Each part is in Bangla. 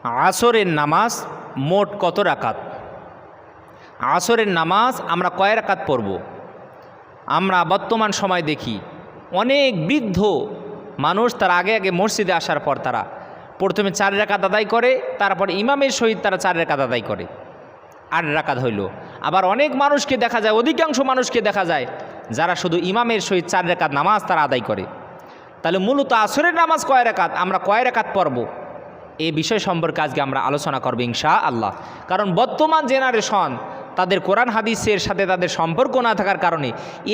আসরের নামাজ মোট কত রাকাত? আসরের নামাজ আমরা কয় রাকাত পড়ব? আমরা বর্তমান সময় দেখি অনেক বৃদ্ধ মানুষ তার আগে আগে মসজিদে আসার পর তারা প্রথমে 4 রাকাত আদায় করে, তারপর ইমামের সহিত তারা 4 রাকাত আদায় করে, 8 রাকাত হইল। আবার অনেক মানুষকে দেখা যায়, অধিকাংশ মানুষকে দেখা যায় যারা শুধু ইমামের সহিত 4 রাকাত নামাজ তারা আদায় করে। তাহলে মূলত আসরের নামাজ কয় রাকাত, আমরা কয় রাকাত পড়ব, এই বিষয় সম্পর্কে আজকে আমরা আলোচনা করব ইনশাআল্লাহ। কারণ বর্তমান জেনারেশন তাদের কোরআন হাদিসের সাথে তাদের সম্পর্ক না থাকার কারণে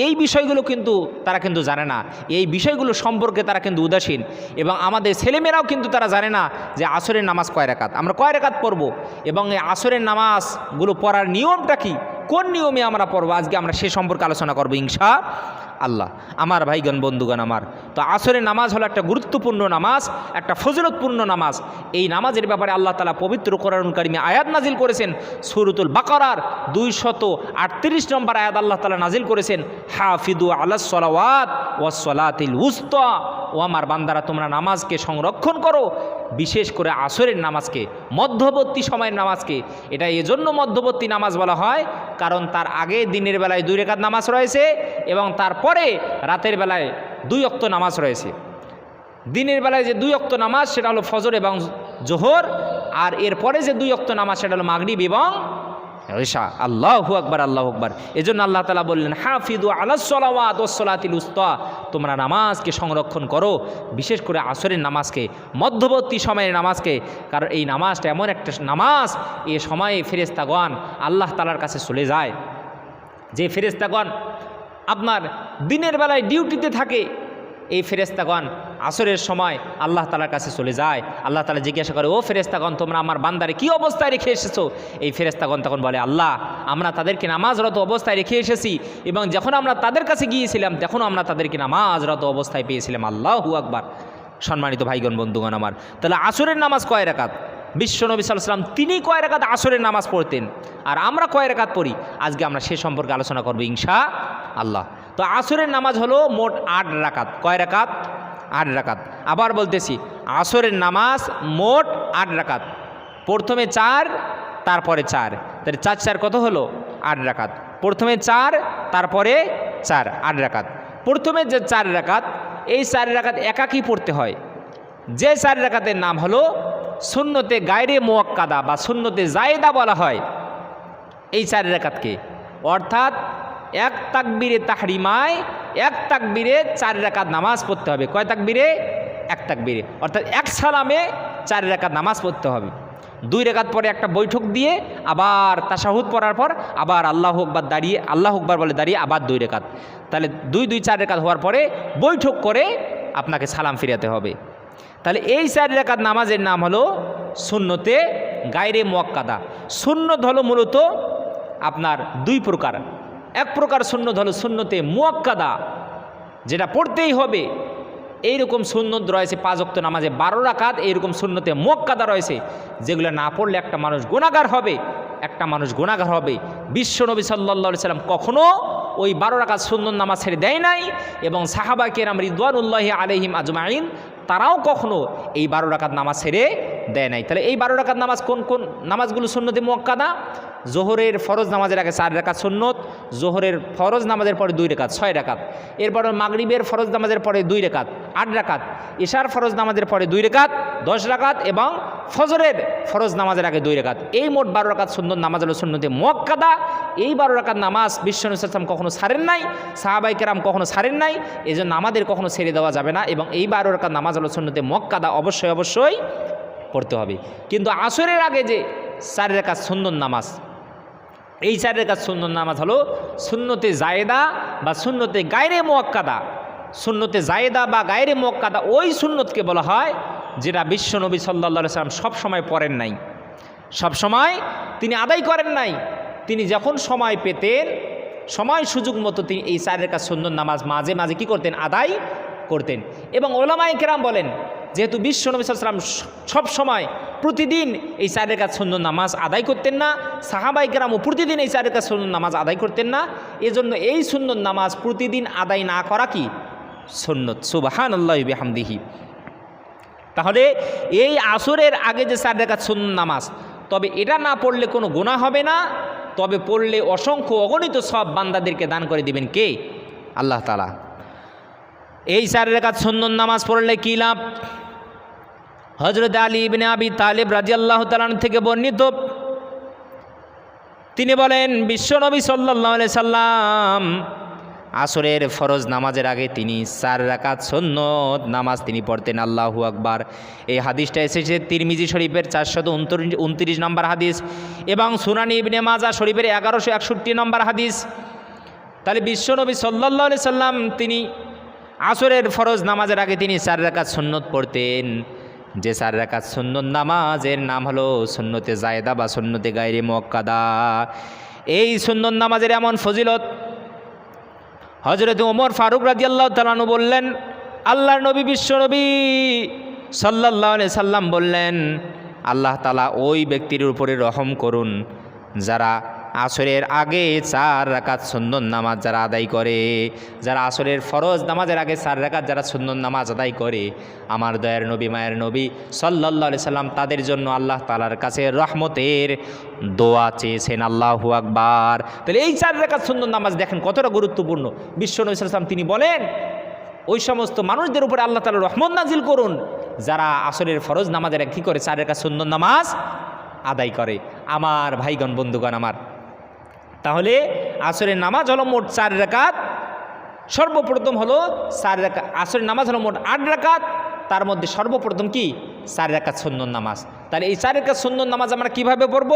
এই বিষয়গুলো কিন্তু তারা কিন্তু জানে না, এই বিষয়গুলো সম্পর্কে তারা কিন্তু উদাসীন। এবং আমাদের ছেলেমেয়েরাও কিন্তু তারা জানে না যে আসরের নামাজ কয় রাকাত, আমরা কয় রাকাত পড়ব, এবং এই আসরের নামাজগুলো পড়ার নিয়মটা কি, কোন নিয়মে আমরা পড়ব, আজকে আমরা সে সম্পর্কে আলোচনা করব ইনশাআল্লাহ। আমার ভাইগণ বন্ধুগণ আমার, তো আসরের নামাজ হলো একটা গুরুত্বপূর্ণ নামাজ, একটা ফজিলতপূর্ণ নামাজ। এই নামাজের ব্যাপারে আল্লাহ তাআলা পবিত্র কোরআনুল কারীমে আয়াত নাজিল করেছেন। সূরাতুল বাকারার 238 নম্বর আয়াত আল্লাহ তাআলা নাজিল করেছেন, হাফিদু আলাস সালাওয়াত ওয়াস সালাতিল উস্তা, ও আমার বান্দারা তোমরা নামাজকে সংরক্ষণ করো, বিশেষ করে আসরের নামাজকে, মধ্যবর্তী সময়ের নামাজকে। এটা এজন্য মধ্যবর্তী নামাজ বলা হয় কারণ তার আগে দিনের বেলায় 2 রাকাত নামাজ রয়েছে এবং তারপরে রাতের বেলায় 2 ওয়াক্ত নামাজ রয়েছে। দিনের বেলায় যে 2 ওয়াক্ত নামাজ সেটা হলো ফজর এবং জোহর, আর এরপরে যে 2 ওয়াক্ত নামাজ সেটা হলো মাগরিব এবং ঈশা। আল্লাহু আকবার, আল্লাহু আকবার। এজন্য আল্লাহ তাআলা বললেন, হাফিদু আলাস সালাওয়াত ওয়াস সালাতিল উস্তা, তোমরা নামাজকে সংরক্ষণ করো, বিশেষ করে আসরের নামাজকে, মধ্যবর্তী সময়ের নামাজকে। কারণ এই নামাজটা এমন একটা নামাজ, এ সময়ে ফেরেশতাগণ আল্লাহ তাআলার কাছে চলে যায়। যে ফেরেশতাগণ আপনার দিনের বেলায় ডিউটিতে থাকে, এই ফেরেশতাগণ আসরের সময় আল্লাহ তাআলার কাছে চলে যায়। আল্লাহ তাআলা জিজ্ঞাসা করে, ও ফেরেশতাগণ তোমরা আমার বান্দারে কি অবস্থায় রেখে এসেছো? এই ফেরেশতাগণ তখন বলে, আল্লাহ আমরা তাদেরকে নামাজরত অবস্থায় রেখে এসেছি, এবং যখন আমরা তাদের কাছে গিয়েছিলাম তখন আমরা তাদেরকে নামাজরত অবস্থায় পেয়েছিলাম। আল্লাহু আকবার। সম্মানিত ভাইগণ বন্ধুগণ আমার, তাহলে আসরের নামাজ কয় রাকাত? বিশ্বনবী সাল্লাল্লাহু আলাইহি ওয়াসাল্লাম তিনি কয় রাকাত আসরের নামাজ পড়তেন, আর আমরা কয় রাকাত পড়ি, আজকে আমরা সে সম্পর্কে আলোচনা করব ইনশাআল্লাহ। তো আসরের নামাজ হলো মোট 8 রাকাত। কয় রাকাত? 8 রাকাত। আবার বলতেছি, আসরের নামাজ মোট 8 রাকাত। প্রথমে 4, তারপরে 4, তাহলে 4 4 কত হলো? 8 রাকাত। প্রথমে 4, তারপরে 4, 8 রাকাত। প্রথমে যে 4 রাকাত, এই 4 রাকাত একাকী পড়তে হয়। যে 4 রাকাতের নাম হলো সুন্নতে গায়রে মুআক্কাদা বা সুন্নতে জায়েদা বলা হয় এই 4 রাকাতকে। অর্থাৎ 1 তাকবীরে তাহরিমায় 1 তাকবীরে 4 রাকাত নামাজ পড়তে হবে। কয় তাকবীরে? 1 তাকবীরে, অর্থাৎ 1 সালামে 4 রাকাত নামাজ পড়তে হবে। 2 রাকাত পরে একটা বৈঠক দিয়ে আবার তাশাহুদ পড়ার পর আবার আল্লাহু আকবার দাঁড়িয়ে, আল্লাহু আকবার বলে দাঁড়িয়ে আবার 2 রাকাত। তাহলে 2 2 4 রাকাত হওয়ার পরে বৈঠক করে আপনাকে সালাম ফিরাতে হবে। তাহলে এই 4 রাকাত নামাজের নাম হলো সুন্নতে গায়রে মুআক্কাদা। সুন্নত হলো মূলত আপনার 2 প্রকার। এক প্রকার সুন্নত হলো সুন্নতে মুআক্কাদা, যেটা পড়তেই হবে। এইরকম সুন্নত রয়েছে 5 ওয়াক্ত নামাজে 12 রাকাত, এইরকম সুন্নতে মুআক্কাদা রয়েছে যেগুলো না পড়লে একটা মানুষ গুনাহগার হবে, একটা মানুষ গুনাহগার হবে। বিশ্বনবী সাল্লাল্লাহু আলাইহি সাল্লাম কখনো ওই 12 রাকাত সুন্নত নামাজ ছেড়ে দেয় নাই, এবং সাহাবা কেরাম রিদওয়ানুল্লাহি আলাইহিম আজমাইন তারাও কখনো এই 12 রাকাত নামাজ ছেড়ে দেয় নাই। তাহলে এই 12 রাকাত নামাজ কোন কোন নামাজগুলো সুন্নতে মুআক্কাদা? জোহরের ফরজ নামাজের আগে 4 রাকাত সুন্নত, জোহরের ফরজ নামাজের পরে 2 রাকাত 6 রাকাত, এরপর মাগরিবের ফরজ নামাজের পরে 2 রাকাত 8 রাকাত, ইশার ফরজ নামাজের পরে 2 রাকাত 10 রাকাত, এবং ফজরের ফরজ নামাজের আগে 2 রাকাত। এই মোট 12 রাকাত সুন্নত নামাজ হলো সুন্নতে মুআক্কাদা। এই 12 রাকাত নামাজ বিশ্বনবী সাল্লাল্লাহু আলাইহি ওয়াসাল্লাম কখনো ছাড়েন নাই, সাহাবায়ে কেরাম কখনো ছাড়েন নাই, এজন্য আমাদের কখনো ছেড়ে দেওয়া যাবে না। এবং এই 12 রাকাত নামাজ হলো সুন্নতে মুআক্কাদা, অবশ্যই অবশ্যই পড়তে হবে। কিন্তু আসরের আগে যে 4 রাকাত সুন্নত নামাজ, এই 4 রাকাত সুন্নত নামাজ হলো সুন্নতে জায়েদা বা সুন্নতে গায়রে মুআক্কাদা। সুন্নতে জায়েদা বা গায়রে মুআক্কাদা ওই সুন্নতকে বলা হয় যেটা বিশ্বনবী সাল্লাল্লাহু আলাইহি ওয়াসাল্লাম সব সময় পড়েন নাই, সব সময় তিনি আদায় করেন নাই। তিনি যখন সময় পেতেন, সময় সুযোগ মতো তিনি এই 4 রাকাত সুন্নত নামাজ মাঝে মাঝে কী করতেন? আদায় করতেন। এবং ওলামায়ে কেরাম বলেন, যেহেতু বিশ্বনবী সাল্লাল্লাহু আলাইহি ওয়াসাল্লাম সব সময় প্রতিদিন এই 4 রাকাত সুন্নত নামাজ আদায় করতেন না, সাহাবায়ে কেরামও প্রতিদিন এই 4 রাকাত সুন্নত নামাজ আদায় করতেন না, এজন্য এই সুন্নত নামাজ প্রতিদিন আদায় না করা কি সুন্নত। সুবহানাল্লাহি বিহামদিহি। তাহলে এই আসরের আগে যে 4 রাকাত সুন্নত নামাজ, তবে এটা না পড়লে কোনো গুনাহ হবে না, তবে পড়লে অসংখ্য অগণিত সব বান্দাদেরকে দান করে দিবেন কে? আল্লাহ তাআলা। এই 4 রাকাত সুন্নত নামাজ পড়লে কী লাভ? হযরত আলী ইবনে আবি তালিব রাদিয়াল্লাহু তাআলা থেকে বর্ণিত, তিনি বলেন বিশ্বনবী সাল্লাল্লাহু আলাইহি সাল্লাম আসরের ফরজ নামাজের আগে তিনি 4 রাকাত সুন্নত নামাজ তিনি পড়তেন। আল্লাহু আকবার। এই হাদিসটা এসেছে তিরমিজি শরীফের 429 নম্বর হাদিস এবং সুনানি ইবনে মাজাহ শরীফের 1161 নম্বর হাদিস। তাহলে বিশ্বনবী সাল্লাল্লাহু আলাইহি সাল্লাম তিনি আসরের ফরজ নামাজের আগে তিনি 4 রাকাত সুন্নত পড়তেন। যে 4 রাকাত সুন্নত নামাজের নাম হলো সুন্নতে জায়েদা বা সুন্নতে গায়রে মুআক্কাদা। এই সুন্নত নামাজের এমন ফজিলত, হযরত ওমর ফারুক রাদিয়াল্লাহু তাআলা আনহু বললেন, আল্লাহর নবী বিশ্বনবী সাল্লাল্লাহু আলাইহি সাল্লাম বললেন, আল্লাহ তাআলা ওই ব্যক্তির উপরে রহম করুন যারা আসরের আগে 4 রাকাত সুন্নত নামাজ যারা আদায় করে, যারা আসরের ফরজ নামাজের আগে 4 রাকাত যারা সুন্নত নামাজ আদায় করে, আমার দয়ার নবী মায়ের নবী সাল্লাল্লাহু আলাইহি সাল্লাম তাদের জন্য আল্লাহ তাআলার কাছে রহমতের দোয়া চেয়েছেন। আল্লাহু আকবার। তাহলে এই 4 রাকাত সুন্নত নামাজ দেখেন কতটা গুরুত্বপূর্ণ। বিশ্বনবী সাল্লাল্লাহু আলাইহি সাল্লাম তিনি বলেন, ওই সমস্ত মানুষদের উপরে আল্লাহ তাআলা রহমত নাজিল করুন যারা আসরের ফরজ নামাজের কী করে 4 রাকাত সুন্নত নামাজ আদায় করে। আমার ভাইগণ বন্ধুগণ আমার, তাহলে আসরের নামাজ হলো মোট 4 রাকাত। সর্বপ্রথম হলো 4 রাকাত। আসরের নামাজ হলো মোট 8 রাকাত, তার মধ্যে সর্বপ্রথম কি 4 রাকাত সুন্নত নামাজ। তাহলে এই 4 রাকাত সুন্নত নামাজ আমরা কিভাবে পড়ব?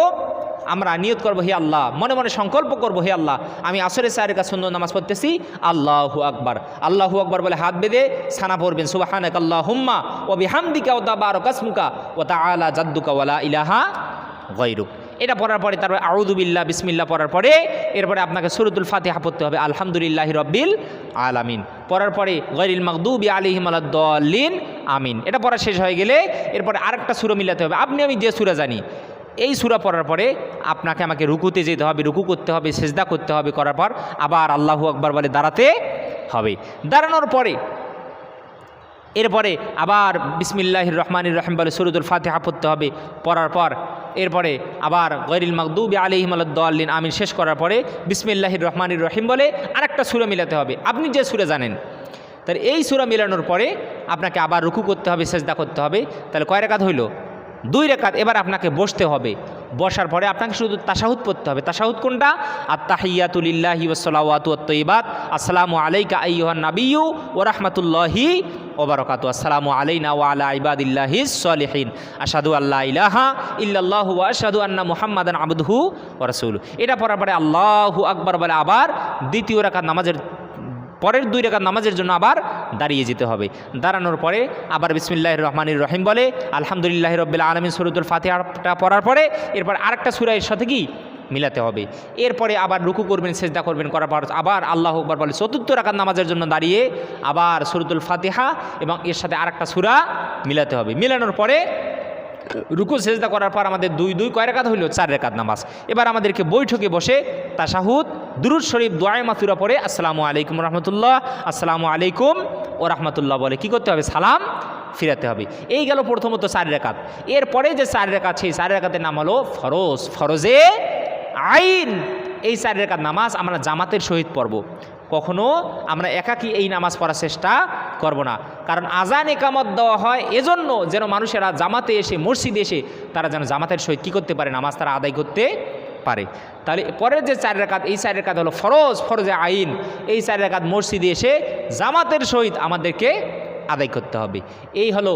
আমরা নিয়ত করব, হে আল্লাহ, মনে মনে সংকল্প করব, হে আল্লাহ আমি আসরের 4 রাকাত সুন্নত নামাজ পড়তেছি। আল্লাহু আকবার। আল্লাহু আকবার বলে হাত বেঁধে সানা পড়বেন, সুবহানাকাল্লাহুম্মা ওয়া বিহামদিকা ওয়া তাবারাকা ইসমুকা ওয়া তাআলা জাদ্দুকা ওয়া লা ইলাহা গায়রুক। এটা পড়ার পরে তারপরে আউযু বিল্লাহ বিসমিল্লাহ পড়ার পরে এরপরে আপনাকে সূরাতুল ফাতিহা পড়তে হবে, আলহামদুলিল্লাহি রাব্বিল আলামিন পড়ার পরে গায়রিল মাগদুবি আলাইহিম ওয়ালাদ-দাল্লিন আমিন। এটা পড়া শেষ হয়ে গেলে এরপরে আরেকটা সূরা মিলাতে হবে। আপনি আমি যে সূরা জানি এই সূরা পড়ার পরে আপনাকে আমাকে রুকুতে যেতে হবে, রুকু করতে হবে, সিজদা করতে হবে, করার পর আবার আল্লাহু আকবার বলে দাঁড়াতে হবে। দাঁড়ানোর পরে এরপরে আবার বিসমিল্লাহির রহমানির রহিম বলে সূরাতুল ফাতিহা পড়তে হবে। পড়ার পর এরপরে আবার গায়রিল মাগদুবি আলাইহিম ওয়ালাদ-দাল্লিন আমিন শেষ করার পরে বিসমিল্লাহির রহমানির রহিম বলে আরেকটা সূরা মিলাতে হবে, আপনি যে সূরা জানেন। তাহলে এই সূরা মিলানোর পরে আপনাকে আবার রুকু করতে হবে, সিজদা করতে হবে। তাহলে কয় রাকাত হইল? 2 রাকাত। এবার আপনাকে বসতে হবে। বসার পরে আপনাকে শুধু তাশাহুদ পড়তে হবে। তাশাহুদ কোনটা? আত-তাহিয়াতু লিল্লাহি ওয়াস সালাওয়াতু ওয়াত-তাইয়্যিবাত, আসসালামু আলাইকা আইয়ুহান নাবিয়্যু ওয়া রাহমাতুল্লাহি ওয়া বারাকাতুহু, আসসালামু আলাইনা ওয়া আলা ইবাদিল্লাহিস সলিহিন, আশহাদু আল্লা ইলাহা ইল্লাল্লাহু ওয়া আশহাদু আন্না মুহাম্মাদান আবদুহু ওয়া রাসূলুহু। এটা পড়ার পরে আল্লাহু আকবার বলে আবার দ্বিতীয় রাকাত নামাজের পরের 2 রাকাত নামাজের জন্য আবার দাঁড়িয়ে যেতে হবে। দাঁড়ানোর পরে আবার বিসমিল্লাহির রহমানির রহিম বলে আলহামদুলিল্লাহি রাব্বিল আলামিন সূরাতুল ফাতিহাটা পড়ার পরে এরপর আরেকটা সূরা এর সাথে কি মিলাতে হবে। এরপরে আবার রুকু করবেন, সিজদা করবেন, করার পর আবার আল্লাহু আকবার বলে চতুর্থ রাকাত নামাজের জন্য দাঁড়িয়ে আবার সূরাতুল ফাতিহা এবং এর সাথে আরেকটা সূরা মিলাতে হবে। মিলানোর পরে রুকু সিজদা করার পর আমাদের 2 কয় রাকাত হইল? 4 রাকাত নামাজ। এবার আমাদেরকে বৈঠকে বসে তাশাহুদ, দুরূদ শরীফ, দোয়ায়ে মাসুরা পড়ে আসসালামু আলাইকুম রাহমাতুল্লাহ, আসসালামু আলাইকুম ও রাহমাতুল্লাহ বলে কি করতে হবে? সালাম ফিরাতে হবে। এই গেল প্রথমত 4 রাকাত। এরপরে যে 4 রাকাত সেই 4 রাকাতের নাম হলো ফরজ, ফরজে আইন। এই 4 রাকাত নামাজ আমরা জামাতের সহিত পড়ব। কখনো আমরা একাকী এই নামাজ পড়ার চেষ্টা করব না, কারণ আজান একামত দেওয়া হয় এজন্য যেন মানুষেরা জামাতে এসে, মসজিদে এসে তারা যেন জামাতের সহিত কী করতে পারে? নামাজ তারা আদায় করতে পারে। তাহলে পরের যে 4 রাকাত, এই 4 রাকাত হলো ফরজ, ফরজে আইন। এই 4 রাকাত মসজিদে এসে জামাতের সহিত আমাদেরকে আদায় করতে হবে। এই হলো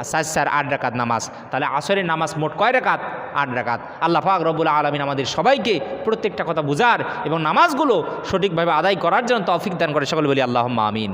8 রাকাত নামাজ। তাহলে আসরের নামাজ মোট কয় রাকাত? 8 রাকাত। আল্লাহ পাক রব্বুল আলামিন আমাদের সবাইকে প্রত্যেকটা কথা বুঝার এবং নামাজগুলো সঠিকভাবে আদায় করার জন্য তৌফিক দান করে। সকলে বলি আল্লাহুম্মা আমিন।